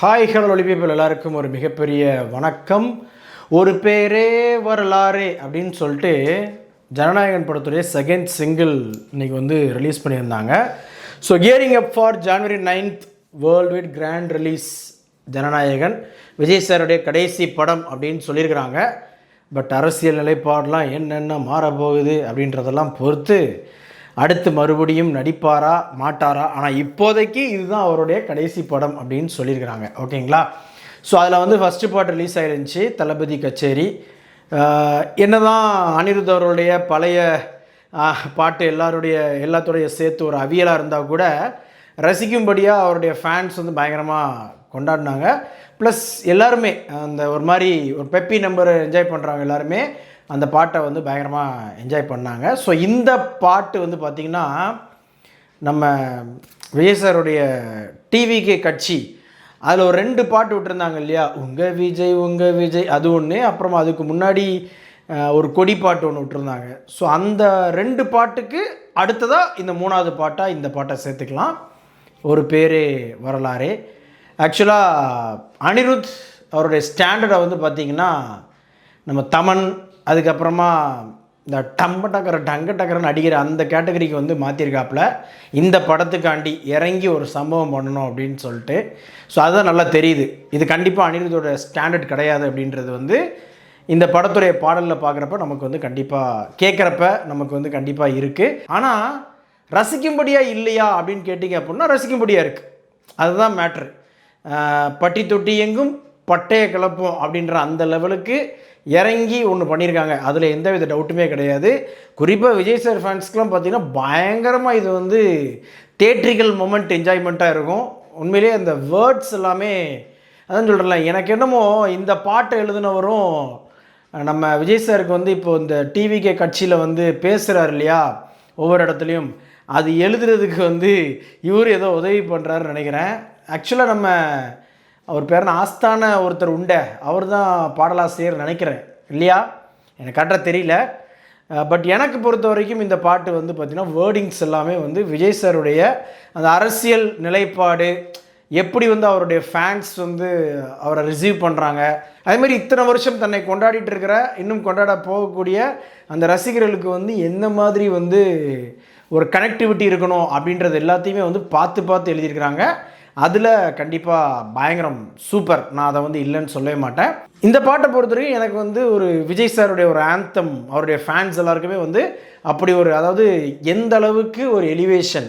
Hi hello ஒலிபீப்பிள் எல்லாருக்கும் ஒரு மிகப்பெரிய வணக்கம். ஒரு பேரே வரலாறு அப்படின்னு சொல்லிட்டு ஜனநாயகன் படத்துடைய செகண்ட் சிங்கிள் இன்றைக்கி வந்து ரிலீஸ் பண்ணியிருந்தாங்க. So gearing up for January 9th worldwide grand release Jananayagan Vijay சாருடைய கடைசி படம் அப்படின்னு சொல்லியிருக்கிறாங்க. பட் அரசியல் நிலைப்பாடெலாம் என்னென்ன மாறப்போகுது அப்படின்றதெல்லாம் பொறுத்து அடுத்து மறுபடியும் நடிப்பாரா மாட்டாரா, ஆனால் இப்போதைக்கு இதுதான் அவருடைய கடைசி படம் அப்படின்னு சொல்லியிருக்கிறாங்க. ஓகேங்களா? ஸோ அதில் வந்து ஃபஸ்ட்டு பார்ட் ரிலீஸ் ஆகிருந்துச்சு, தளபதி கச்சேரி. என்ன தான் அனிருத் அவருடைய பழைய பாட்டு எல்லாத்தோடைய சேர்த்து ஒரு அவியலாக இருந்தால் கூட ரசிக்கும்படியாக அவருடைய ஃபேன்ஸ் வந்து பயங்கரமாக கொண்டாடினாங்க. ப்ளஸ் எல்லாருமே அந்த ஒரு மாதிரி ஒரு பெப்பி நம்பரை என்ஜாய் பண்ணுறாங்க. எல்லாருமே அந்த பாட்டை வந்து பயங்கரமாக என்ஜாய் பண்ணாங்க. ஸோ இந்த பாட்டு வந்து பார்த்திங்கன்னா நம்ம விஜய் சாருடைய டிவிகே கட்சி அதில் ஒரு 2 பாட்டு விட்டுருந்தாங்க இல்லையா, உங்கள் விஜய் அது ஒன்று, அப்புறமா அதுக்கு முன்னாடி ஒரு கொடி பாட்டு ஒன்று விட்டுருந்தாங்க. ஸோ அந்த 2 பாட்டுக்கு அடுத்ததாக இந்த 3வது பாட்டாக இந்த பாட்டை சேர்த்துக்கலாம், ஒரு பேரே வரலாறு. ஆக்சுவலாக அனிருத் அவருடைய ஸ்டாண்டர்டை வந்து பார்த்திங்கன்னா நம்ம தமன், அதுக்கப்புறமா இந்த டங்க டக்கரன்னு அடிக்கிற அந்த கேட்டகரிக்கு வந்து மாற்றிருக்காப்புல இந்த படத்துக்காண்டி இறங்கி ஒரு சம்பவம் பண்ணணும் அப்படின்னு சொல்லிட்டு. ஸோ அதுதான் நல்லா தெரியுது, இது கண்டிப்பாக அனிருத்தோட ஸ்டாண்டர்ட் கிடையாது அப்படின்றது வந்து இந்த படத்துடைய பாடலில் பார்க்குறப்ப நமக்கு வந்து கண்டிப்பாக கேட்குறப்ப நமக்கு வந்து கண்டிப்பாக இருக்குது. ஆனால் ரசிக்கும்படியாக இல்லையா அப்படின்னு கேட்டிங்க அப்படின்னா ரசிக்கும்படியாக இருக்குது, அதுதான் மேட்ரு. பட்டி தொட்டி எங்கும் பட்டைய கிளப்போம் அப்படின்ற அந்த லெவலுக்கு இறங்கி ஒன்று பண்ணியிருக்காங்க, அதில் எந்த வித டவுட்டுமே கிடையாது. குறிப்பாக விஜய் சார் ஃபேன்ஸ்க்கெலாம் பார்த்திங்கன்னா பயங்கரமாக இது வந்து தேட்ரிக்கல் மொமெண்ட் என்ஜாய்மெண்ட்டாக இருக்கும். உண்மையிலே அந்த வேர்ட்ஸ் எல்லாமே அதான் சொல்கிறேன், எனக்கு என்னமோ இந்த பாட்டை எழுதினவரும் நம்ம விஜய் சாருக்கு வந்து இப்போது இந்த டிவிகே கட்சியில் வந்து பேசுகிறார் இல்லையா ஒவ்வொரு இடத்துலையும், அது எழுதுறதுக்கு வந்து இவர் ஏதோ உதவி பண்ணுறாருன்னு நினைக்கிறேன். ஆக்சுவலாக நம்ம அவர் பேர் ஆஸ்தான ஒருத்தர் உண்டை, அவர் தான் பாடலாசிரியர் நினைக்கிறேன் இல்லையா, எனக்கு கரெக்டாக தெரியல. பட் எனக்கு பொறுத்த வரைக்கும் இந்த பாட்டு வந்து பார்த்திங்கன்னா வேர்டிங்ஸ் எல்லாமே வந்து விஜய் சாருடைய அந்த அரசியல் நிலைப்பாடு, எப்படி வந்து அவருடைய ஃபேன்ஸ் வந்து அவரை ரிசீவ் பண்ணுறாங்க, அதேமாதிரி இத்தனை வருஷம் தன்னை கொண்டாடிட்டு இருக்கிற இன்னும் கொண்டாட போகக்கூடிய அந்த ரசிகர்களுக்கு வந்து எந்த மாதிரி வந்து ஒரு கனெக்டிவிட்டி இருக்கணும் அப்படின்றது எல்லாத்தையுமே வந்து பார்த்து எழுதியிருக்கிறாங்க. அதில் கண்டிப்பாக பயங்கரம் சூப்பர், நான் அதை வந்து இல்லைன்னு சொல்லவே மாட்டேன். இந்த பாட்டை பொறுத்தவரைக்கும் எனக்கு வந்து ஒரு விஜய் சாருடைய ஒரு ஆந்தம், அவருடைய ஃபேன்ஸ் எல்லாருக்குமே வந்து அப்படி ஒரு, அதாவது எந்த அளவுக்கு ஒரு எலிவேஷன்,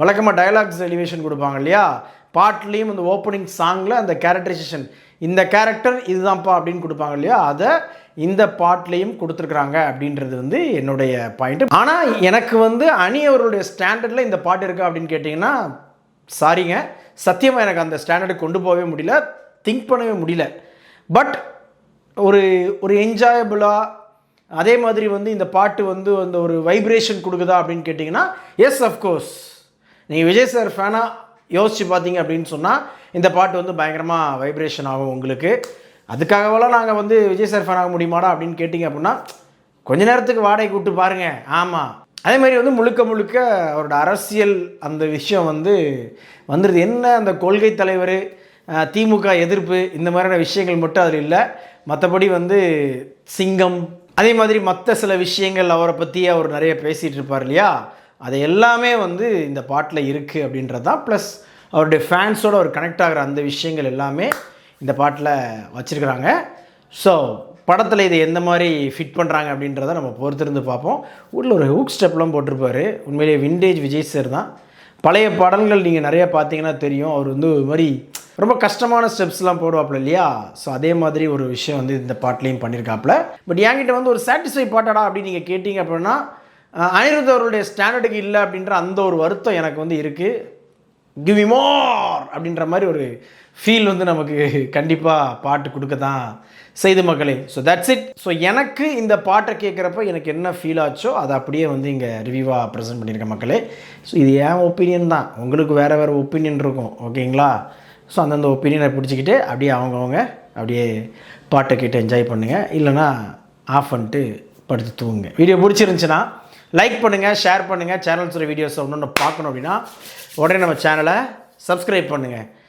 வழக்கமாக டயலாக்ஸ் எலிவேஷன் கொடுப்பாங்க இல்லையா பாட்லேயும், அந்த ஓப்பனிங் சாங்கில் அந்த கேரக்டரைசேஷன், இந்த கேரக்டர் இதுதான்ப்பா அப்படின்னு கொடுப்பாங்க இல்லையா, அதை இந்த பாட்லேயும் கொடுத்துருக்குறாங்க அப்படின்றது வந்து என்னுடைய பாயிண்ட். ஆனால் எனக்கு வந்து அனி அவருடைய ஸ்டாண்டர்டில் இந்த பாட்டு இருக்கா அப்படின்னு கேட்டிங்கன்னா சாரிங்க, சத்தியமாக எனக்கு அந்த ஸ்டாண்டர்டுக்கு கொண்டு போகவே முடியல, திங்க் பண்ணவே முடியல. பட் ஒரு என்ஜாயபுளாக, அதே மாதிரி வந்து இந்த பாட்டு வந்து அந்த ஒரு வைப்ரேஷன் கொடுக்குதா அப்படின்னு கேட்டிங்கன்னா எஸ் அஃப்கோர்ஸ். நீங்கள் விஜய் சார் ஃபேனாக யோசித்து பார்த்தீங்க அப்படின்னு சொன்னால் இந்த பாட்டு வந்து பயங்கரமாக வைப்ரேஷன் ஆகும் உங்களுக்கு. அதுக்காகவெல்லாம் நாங்கள் வந்து விஜய் சார் ஃபேன் ஆக முடியுமாடா அப்படின்னு கேட்டிங்க அப்படின்னா கொஞ்ச நேரத்துக்கு வாடகை கூப்பிட்டு பாருங்கள். ஆமாம், அதே மாதிரி வந்து முழுக்க அவரோட அரசியல் அந்த விஷயம் வந்து வந்துடுது. என்ன அந்த கொள்கை தலைவர், திமுக எதிர்ப்பு, இந்த மாதிரியான விஷயங்கள் மட்டும் அதில் இல்லை. மற்றபடி வந்து சிங்கம், அதே மாதிரி மற்ற சில விஷயங்கள் அவரை பற்றி அவர் நிறைய பேசிகிட்டு இருப்பார் இல்லையா, அது எல்லாமே வந்து இந்த பாட்டில் இருக்குது அப்படின்றது தான். ப்ளஸ் அவருடைய ஃபேன்ஸோடு அவர் கனெக்ட் ஆகிற அந்த விஷயங்கள் எல்லாமே இந்த பாட்டில் வச்சுருக்கிறாங்க. ஸோ படத்தில் இதை எந்த மாதிரி ஃபிட் பண்ணுறாங்க அப்படின்றத நம்ம பொறுத்திருந்து பார்ப்போம். ஊரில் ஒரு ஹூக் ஸ்டெப்லாம் போட்டிருப்பார், உண்மையிலேயே விண்டேஜ் விஜய் சார் தான். பழைய பாடல்கள் நீங்கள் நிறையா பார்த்தீங்கன்னா தெரியும், அவர் வந்து ஒரு மாதிரி ரொம்ப கஷ்டமான ஸ்டெப்ஸ்லாம் போடுவாப்புல இல்லையா. ஸோ அதே மாதிரி ஒரு விஷயம் வந்து இந்த பாட்டிலையும் பண்ணியிருக்காப்புல. பட் என்கிட்ட வந்து ஒரு சாட்டிஸ்ஃபை பாட்டாடா அப்படின்னு நீங்கள் கேட்டிங்க அப்படின்னா அனிருத் அவருடைய ஸ்டாண்டர்டுக்கு இல்லை அப்படின்ற அந்த ஒரு வருத்தம் எனக்கு வந்து இருக்குது. கிவ் மீ மோர் அப்படின்ற மாதிரி ஒரு ஃபீல் வந்து நமக்கு கண்டிப்பாக பாட்டு கொடுக்க தான் செய்து மக்களே. So that's it. ஸோ எனக்கு இந்த பாட்டை கேட்குறப்ப எனக்கு என்ன ஃபீல் ஆச்சோ அதை அப்படியே வந்து இங்கே ரிவ்யூவாக ப்ரெசென்ட் பண்ணியிருக்கேன் மக்களே. ஸோ இது என் ஒப்பீனியன் தான், உங்களுக்கு வேறு ஒப்பீனியன் இருக்கும் ஓகேங்களா. ஸோ அந்தந்த ஒப்பீனியனை பிடிச்சிக்கிட்டு அப்படியே அவங்கவுங்க அப்படியே பாட்டை கேட்டு என்ஜாய் பண்ணுங்கள், இல்லைனா ஆஃப் பண்ணிட்டு படுத்து தூங்குங்க. வீடியோ பிடிச்சிருந்துச்சுன்னா லைக் பண்ணுங்கள், ஷேர் பண்ணுங்கள். சேனல்ஸோட வீடியோஸை ஒன்று பார்க்கணும் அப்படின்னா உடனே நம்ம சேனலை சப்ஸ்கிரைப் பண்ணுங்கள்.